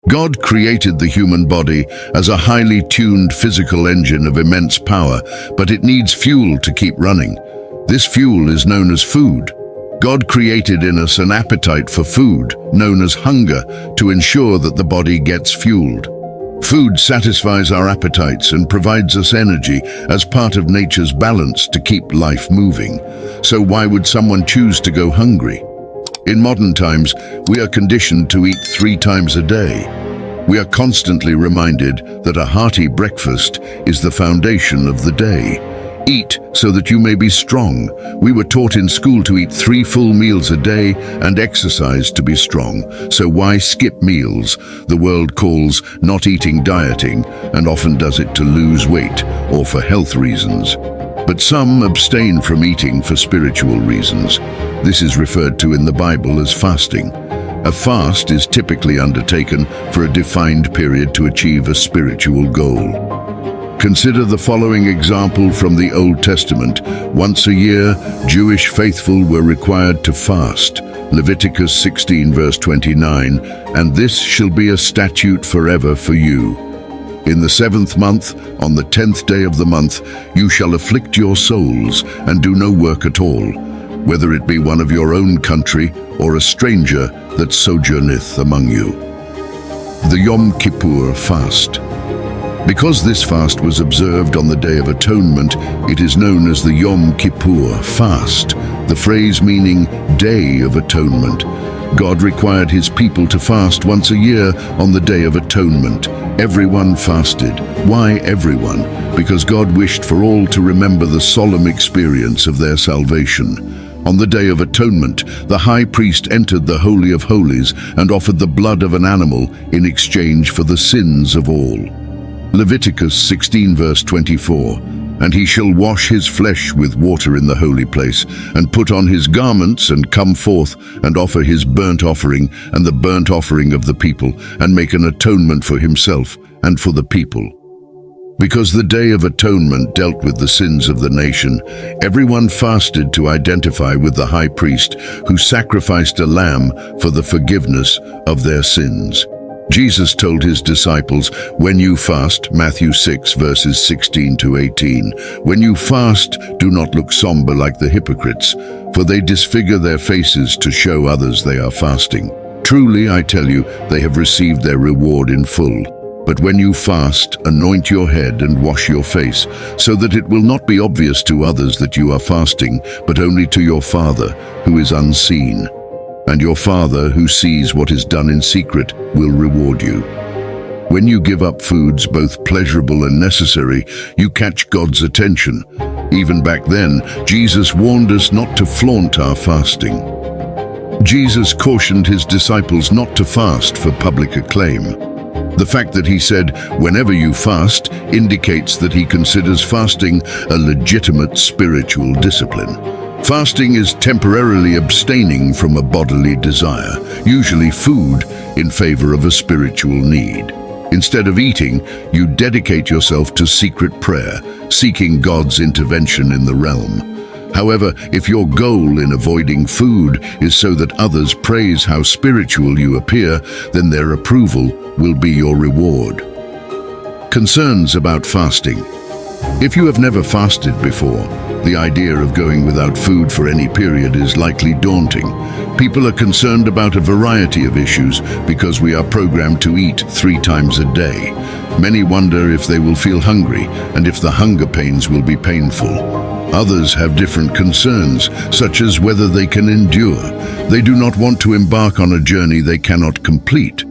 God created the human body as a highly tuned physical engine of immense power, but it needs fuel to keep running. This fuel is known as food. God created in us an appetite for food, known as hunger, to ensure that the body gets fueled. Food satisfies our appetites and provides us energy as part of nature's balance to keep life moving. So why would someone choose to go hungry? In modern times, we are conditioned to eat 3 times a day. We are constantly reminded that a hearty breakfast is the foundation of the day. Eat so that you may be strong. We were taught in school to eat 3 full meals a day and exercise to be strong. So why skip meals? The world calls not eating dieting and often does it to lose weight or for health reasons. But some abstain from eating for spiritual reasons. This is referred to in the Bible as fasting. A fast is typically undertaken for a defined period to achieve a spiritual goal. Consider the following example from the Old Testament. Once a year, Jewish faithful were required to fast. Leviticus 16 verse 29, "And this shall be a statute forever for you. In the 7th month, on the 10th day of the month, you shall afflict your souls, and do no work at all, whether it be one of your own country, or a stranger that sojourneth among you." The Yom Kippur fast. Because this fast was observed on the Day of Atonement, it is known as the Yom Kippur fast, the phrase meaning Day of Atonement. God required his people to fast once a year on the Day of Atonement. Everyone fasted. Why everyone? Because God wished for all to remember the solemn experience of their salvation. On the Day of Atonement, the high priest entered the Holy of Holies and offered the blood of an animal in exchange for the sins of all. Leviticus 16 verse 24, "And he shall wash his flesh with water in the holy place, and put on his garments, and come forth, and offer his burnt offering, and the burnt offering of the people, and make an atonement for himself, and for the people." Because the Day of Atonement dealt with the sins of the nation, everyone fasted to identify with the high priest, who sacrificed a lamb for the forgiveness of their sins. Jesus told his disciples, "When you fast," Matthew 6 verses 16 to 18, "when you fast, do not look somber like the hypocrites, for they disfigure their faces to show others they are fasting. Truly, I tell you, they have received their reward in full. But when you fast, anoint your head and wash your face, so that it will not be obvious to others that you are fasting, but only to your Father who is unseen. And your Father, who sees what is done in secret, will reward you." When you give up foods both pleasurable and necessary, you catch God's attention. Even back then, Jesus warned us not to flaunt our fasting. Jesus cautioned his disciples not to fast for public acclaim. The fact that he said, "whenever you fast," indicates that he considers fasting a legitimate spiritual discipline. Fasting is temporarily abstaining from a bodily desire, usually food, in favor of a spiritual need. Instead of eating, you dedicate yourself to secret prayer, seeking God's intervention in the realm. However, if your goal in avoiding food is so that others praise how spiritual you appear, then their approval will be your reward. Concerns about fasting. If you have never fasted before, the idea of going without food for any period is likely daunting. People are concerned about a variety of issues because we are programmed to eat 3 times a day. Many wonder if they will feel hungry and if the hunger pains will be painful. Others have different concerns, such as whether they can endure. They do not want to embark on a journey they cannot complete.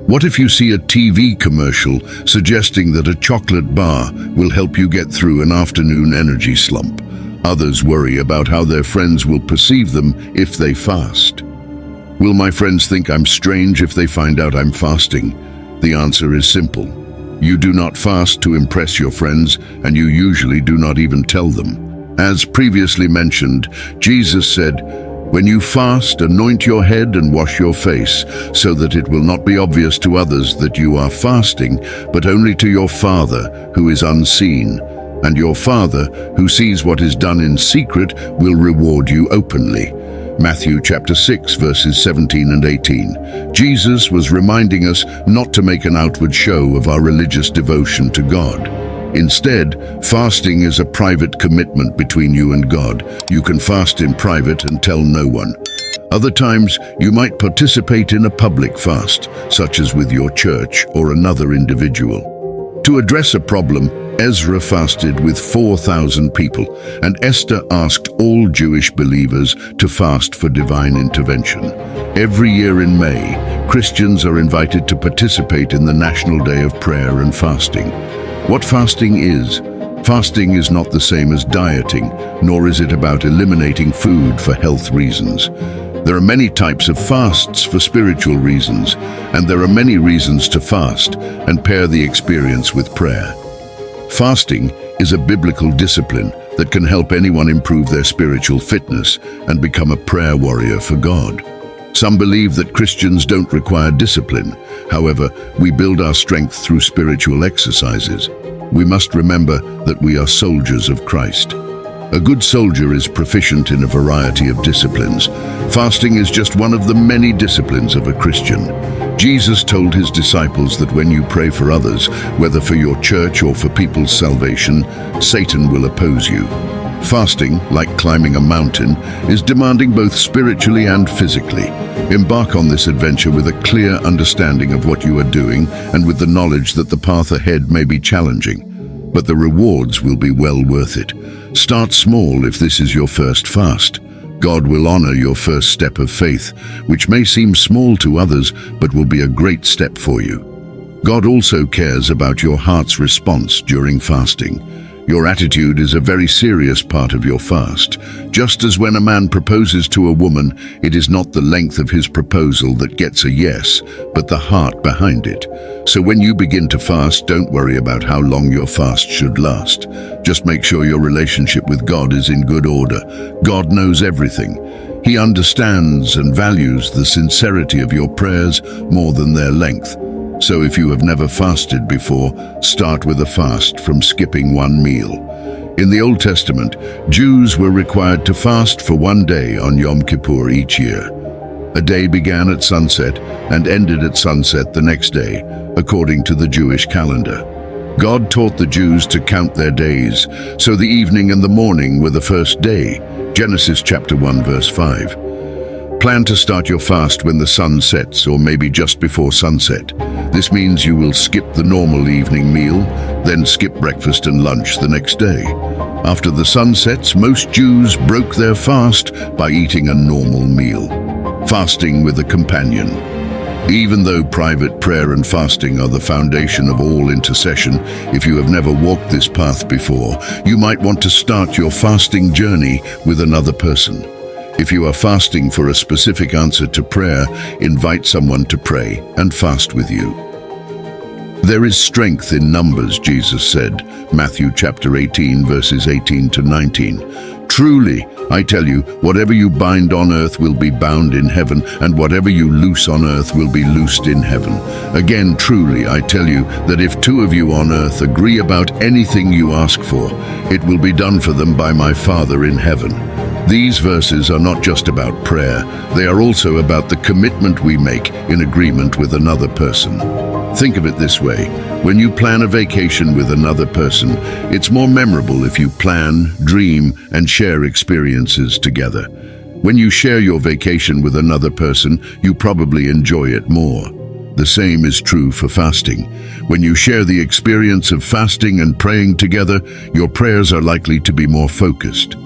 What if you see a TV commercial suggesting that a chocolate bar will help you get through an afternoon energy slump? Others worry about how their friends will perceive them if they fast. Will my friends think I'm strange if they find out I'm fasting? The answer is simple. You do not fast to impress your friends, and you usually do not even tell them. As previously mentioned, Jesus said, "When you fast, anoint your head and wash your face, so that it will not be obvious to others that you are fasting, but only to your Father who is unseen. And your Father, who sees what is done in secret, will reward you openly." Matthew chapter 6, verses 17 and 18. Jesus was reminding us not to make an outward show of our religious devotion to God. Instead, fasting is a private commitment between you and God. You can fast in private and tell no one. Other times, you might participate in a public fast, such as with your church or another individual. To address a problem, Ezra fasted with 4,000 people, and Esther asked all Jewish believers to fast for divine intervention. Every year in May, Christians are invited to participate in the National Day of Prayer and Fasting. What fasting is? Fasting is not the same as dieting, nor is it about eliminating food for health reasons. There are many types of fasts for spiritual reasons, and there are many reasons to fast and pair the experience with prayer. Fasting is a biblical discipline that can help anyone improve their spiritual fitness and become a prayer warrior for God. Some believe that Christians don't require discipline. However, we build our strength through spiritual exercises. We must remember that we are soldiers of Christ. A good soldier is proficient in a variety of disciplines. Fasting is just one of the many disciplines of a Christian. Jesus told his disciples that when you pray for others, whether for your church or for people's salvation, Satan will oppose you. Fasting, like climbing a mountain, is demanding both spiritually and physically. Embark on this adventure with a clear understanding of what you are doing and with the knowledge that the path ahead may be challenging, but the rewards will be well worth it. Start small if this is your first fast. God will honor your first step of faith, which may seem small to others, but will be a great step for you. God also cares about your heart's response during fasting. Your attitude is a very serious part of your fast. Just as when a man proposes to a woman, it is not the length of his proposal that gets a yes, but the heart behind it. So when you begin to fast, don't worry about how long your fast should last. Just make sure your relationship with God is in good order. God knows everything. He understands and values the sincerity of your prayers more than their length. So if you have never fasted before, start with a fast from skipping one meal. In the Old Testament, Jews were required to fast for one day on Yom Kippur each year. A day began at sunset and ended at sunset the next day, according to the Jewish calendar. God taught the Jews to count their days, so the evening and the morning were the first day. Genesis chapter 1 verse 5. Plan to start your fast when the sun sets or maybe just before sunset. This means you will skip the normal evening meal, then skip breakfast and lunch the next day. After the sun sets, most Jews broke their fast by eating a normal meal. Fasting with a companion. Even though private prayer and fasting are the foundation of all intercession, if you have never walked this path before, you might want to start your fasting journey with another person. If you are fasting for a specific answer to prayer, invite someone to pray and fast with you. There is strength in numbers, Jesus said, Matthew chapter 18, verses 18 to 19. Truly, I tell you, whatever you bind on earth will be bound in heaven, and whatever you loose on earth will be loosed in heaven. Again, truly, I tell you that if two of you on earth agree about anything you ask for, it will be done for them by my Father in heaven. These verses are not just about prayer, they are also about the commitment we make in agreement with another person. Think of it this way, when you plan a vacation with another person, it's more memorable if you plan, dream, and share experiences together. When you share your vacation with another person, you probably enjoy it more. The same is true for fasting. When you share the experience of fasting and praying together, your prayers are likely to be more focused.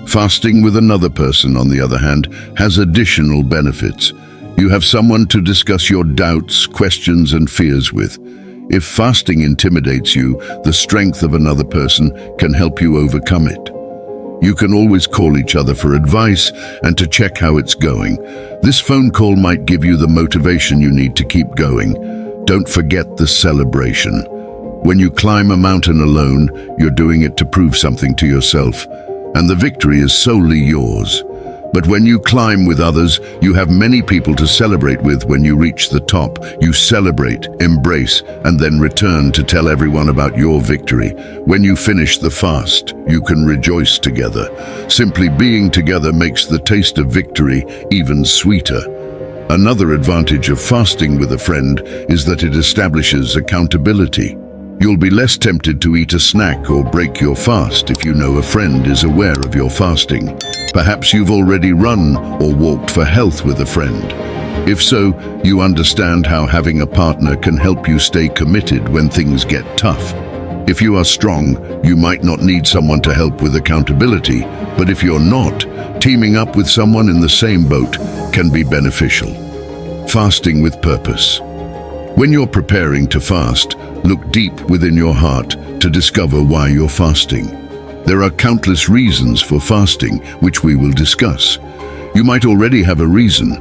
Fasting with another person, on the other hand, has additional benefits. You have someone to discuss your doubts, questions, and fears with. If fasting intimidates you, the strength of another person can help you overcome it. You can always call each other for advice and to check how it's going. This phone call might give you the motivation you need to keep going. Don't forget the celebration. When you climb a mountain alone, you're doing it to prove something to yourself, and the victory is solely yours. But when you climb with others, you have many people to celebrate with. When you reach the top, you celebrate, embrace, and then return to tell everyone about your victory. When you finish the fast, you can rejoice together. Simply being together makes the taste of victory even sweeter. Another advantage of fasting with a friend is that it establishes accountability. You'll be less tempted to eat a snack or break your fast if you know a friend is aware of your fasting. Perhaps you've already run or walked for health with a friend. If so, you understand how having a partner can help you stay committed when things get tough. If you are strong, you might not need someone to help with accountability, but if you're not, teaming up with someone in the same boat can be beneficial. Fasting with purpose. When you're preparing to fast, look deep within your heart to discover why you're fasting. There are countless reasons for fasting, which we will discuss. You might already have a reason.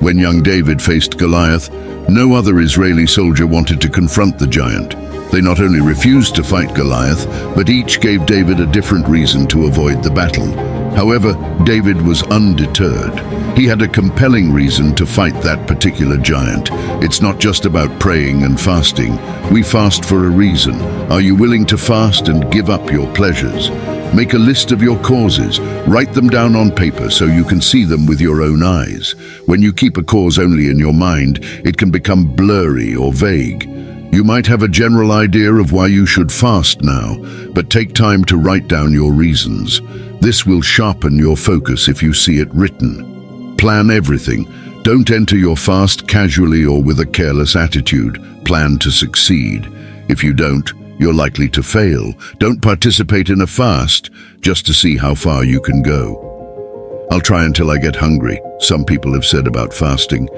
When young David faced Goliath, no other Israeli soldier wanted to confront the giant. They not only refused to fight Goliath, but each gave David a different reason to avoid the battle. However, David was undeterred. He had a compelling reason to fight that particular giant. It's not just about praying and fasting. We fast for a reason. Are you willing to fast and give up your pleasures? Make a list of your causes. Write them down on paper so you can see them with your own eyes. When you keep a cause only in your mind, it can become blurry or vague. You might have a general idea of why you should fast now, but take time to write down your reasons. This will sharpen your focus if you see it written. Plan everything. Don't enter your fast casually or with a careless attitude. Plan to succeed. If you don't, you're likely to fail. Don't participate in a fast just to see how far you can go. I'll try until I get hungry, some people have said about fasting.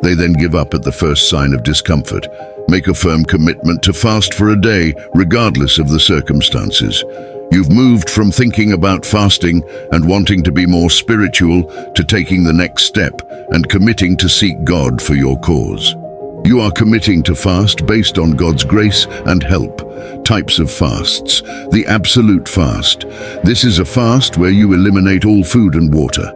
They then give up at the first sign of discomfort. Make a firm commitment to fast for a day, regardless of the circumstances. You've moved from thinking about fasting and wanting to be more spiritual to taking the next step and committing to seek God for your cause. You are committing to fast based on God's grace and help. Types of fasts. The absolute fast. This is a fast where you eliminate all food and water.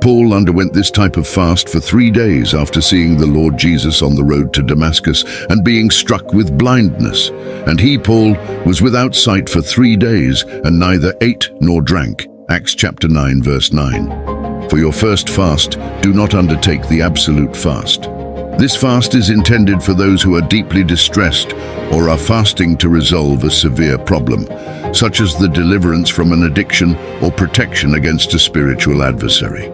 Paul underwent this type of fast for 3 days after seeing the Lord Jesus on the road to Damascus and being struck with blindness. And he, Paul, was without sight for 3 days and neither ate nor drank. Acts chapter 9, verse 9. For your first fast, do not undertake the absolute fast. This fast is intended for those who are deeply distressed or are fasting to resolve a severe problem, such as the deliverance from an addiction or protection against a spiritual adversary.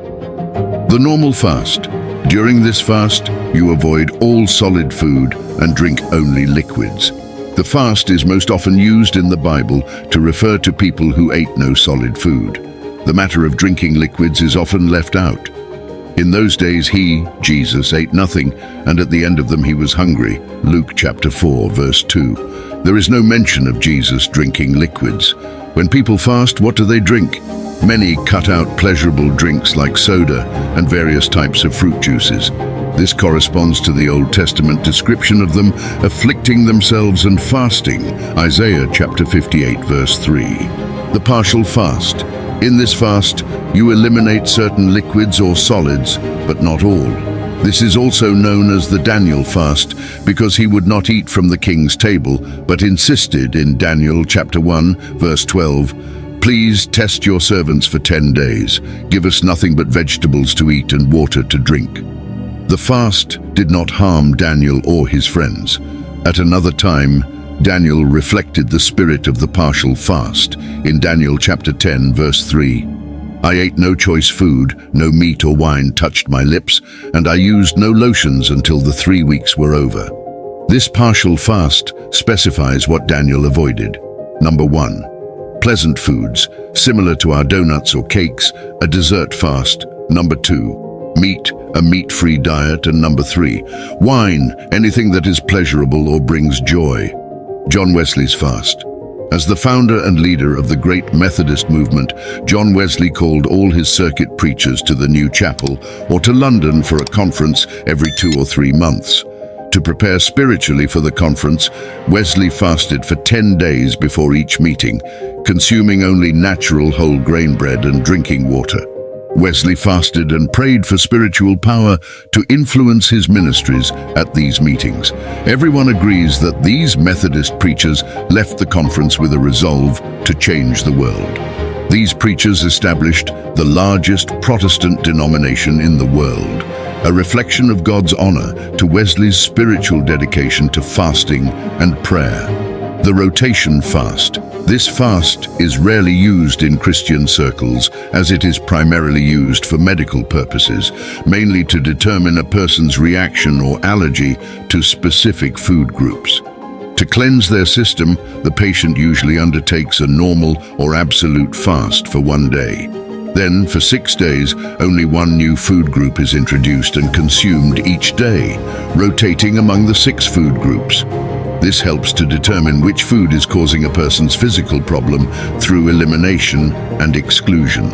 The normal fast. During this fast, you avoid all solid food and drink only liquids. The fast is most often used in the Bible to refer to people who ate no solid food. The matter of drinking liquids is often left out. In those days he, Jesus, ate nothing, and at the end of them he was hungry. Luke chapter 4, verse 2. There is no mention of Jesus drinking liquids. When people fast, what do they drink? Many cut out pleasurable drinks like soda and various types of fruit juices. This corresponds to the Old Testament description of them afflicting themselves and fasting, Isaiah chapter 58, verse 3. The partial fast. In this fast, you eliminate certain liquids or solids, but not all. This is also known as the Daniel fast because he would not eat from the king's table, but insisted in Daniel chapter 1, verse 12, "Please test your servants for 10 days. Give us nothing but vegetables to eat and water to drink." The fast did not harm Daniel or his friends. At another time, Daniel reflected the spirit of the partial fast in Daniel chapter 10, verse 3. "I ate no choice food, no meat or wine touched my lips, and I used no lotions until the 3 weeks were over." This partial fast specifies what Daniel avoided. Number 1. Pleasant foods, similar to our donuts or cakes, a dessert fast. Number 2. Meat, a meat-free diet. And number 3. Wine, anything that is pleasurable or brings joy. John Wesley's fast. As the founder and leader of the great Methodist movement, John Wesley called all his circuit preachers to the new chapel or to London for a conference every 2 or 3 months. To prepare spiritually for the conference, Wesley fasted for 10 days before each meeting, consuming only natural whole grain bread and drinking water. Wesley fasted and prayed for spiritual power to influence his ministries at these meetings. Everyone agrees that these Methodist preachers left the conference with a resolve to change the world. These preachers established the largest Protestant denomination in the world, a reflection of God's honor to Wesley's spiritual dedication to fasting and prayer. The rotation fast. This fast is rarely used in Christian circles, as it is primarily used for medical purposes, mainly to determine a person's reaction or allergy to specific food groups. To cleanse their system, the patient usually undertakes a normal or absolute fast for 1 day. Then, for 6 days, only one new food group is introduced and consumed each day, rotating among the 6 food groups. This helps to determine which food is causing a person's physical problem through elimination and exclusion.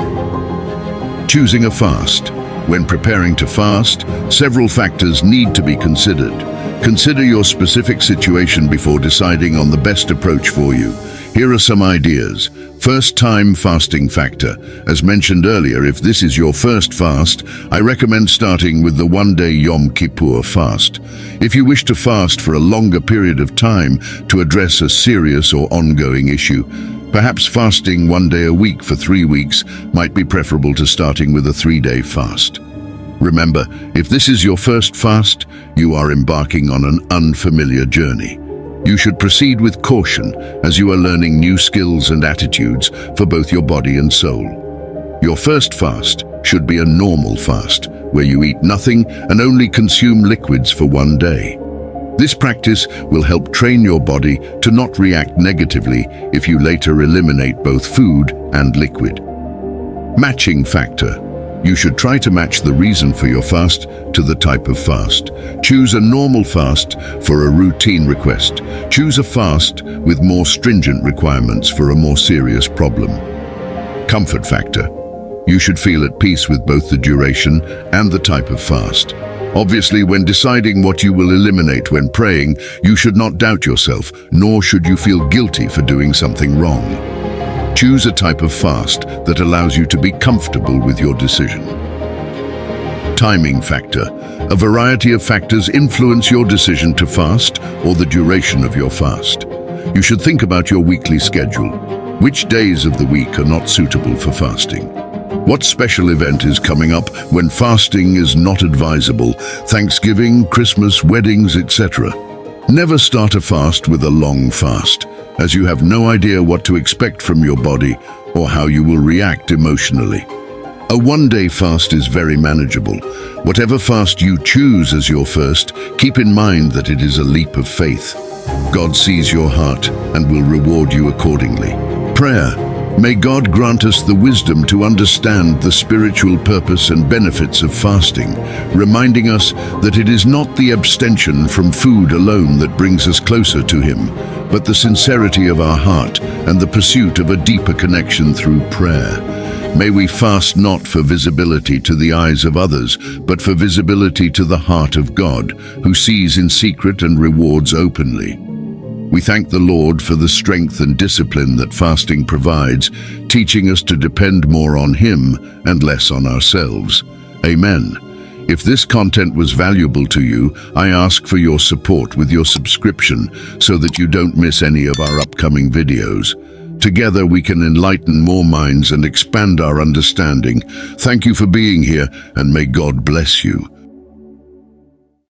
Choosing a fast. When preparing to fast, several factors need to be considered. Consider your specific situation before deciding on the best approach for you. Here are some ideas. First-time fasting factor. As mentioned earlier, if this is your first fast, I recommend starting with the 1-day Yom Kippur fast. If you wish to fast for a longer period of time to address a serious or ongoing issue, perhaps fasting 1 day a week for 3 weeks might be preferable to starting with a 3-day fast. Remember, if this is your first fast, you are embarking on an unfamiliar journey. You should proceed with caution as you are learning new skills and attitudes for both your body and soul. Your first fast should be a normal fast, where you eat nothing and only consume liquids for 1 day. This practice will help train your body to not react negatively if you later eliminate both food and liquid. Matching factor. You should try to match the reason for your fast to the type of fast. Choose a normal fast for a routine request. Choose a fast with more stringent requirements for a more serious problem. Comfort factor. You should feel at peace with both the duration and the type of fast. Obviously, when deciding what you will eliminate when praying, you should not doubt yourself, nor should you feel guilty for doing something wrong. Choose a type of fast that allows you to be comfortable with your decision. Timing factor. A variety of factors influence your decision to fast or the duration of your fast. You should think about your weekly schedule. Which days of the week are not suitable for fasting? What special event is coming up when fasting is not advisable? Thanksgiving, Christmas, weddings, etc. Never start a fast with a long fast, as you have no idea what to expect from your body or how you will react emotionally. A 1-day fast is very manageable. Whatever fast you choose as your first, keep in mind that it is a leap of faith. God sees your heart and will reward you accordingly. Prayer. May God grant us the wisdom to understand the spiritual purpose and benefits of fasting, reminding us that it is not the abstention from food alone that brings us closer to Him, but the sincerity of our heart and the pursuit of a deeper connection through prayer. May we fast not for visibility to the eyes of others, but for visibility to the heart of God, who sees in secret and rewards openly. We thank the Lord for the strength and discipline that fasting provides, teaching us to depend more on Him and less on ourselves. Amen. If this content was valuable to you, I ask for your support with your subscription so that you don't miss any of our upcoming videos. Together we can enlighten more minds and expand our understanding. Thank you for being here, and may God bless you.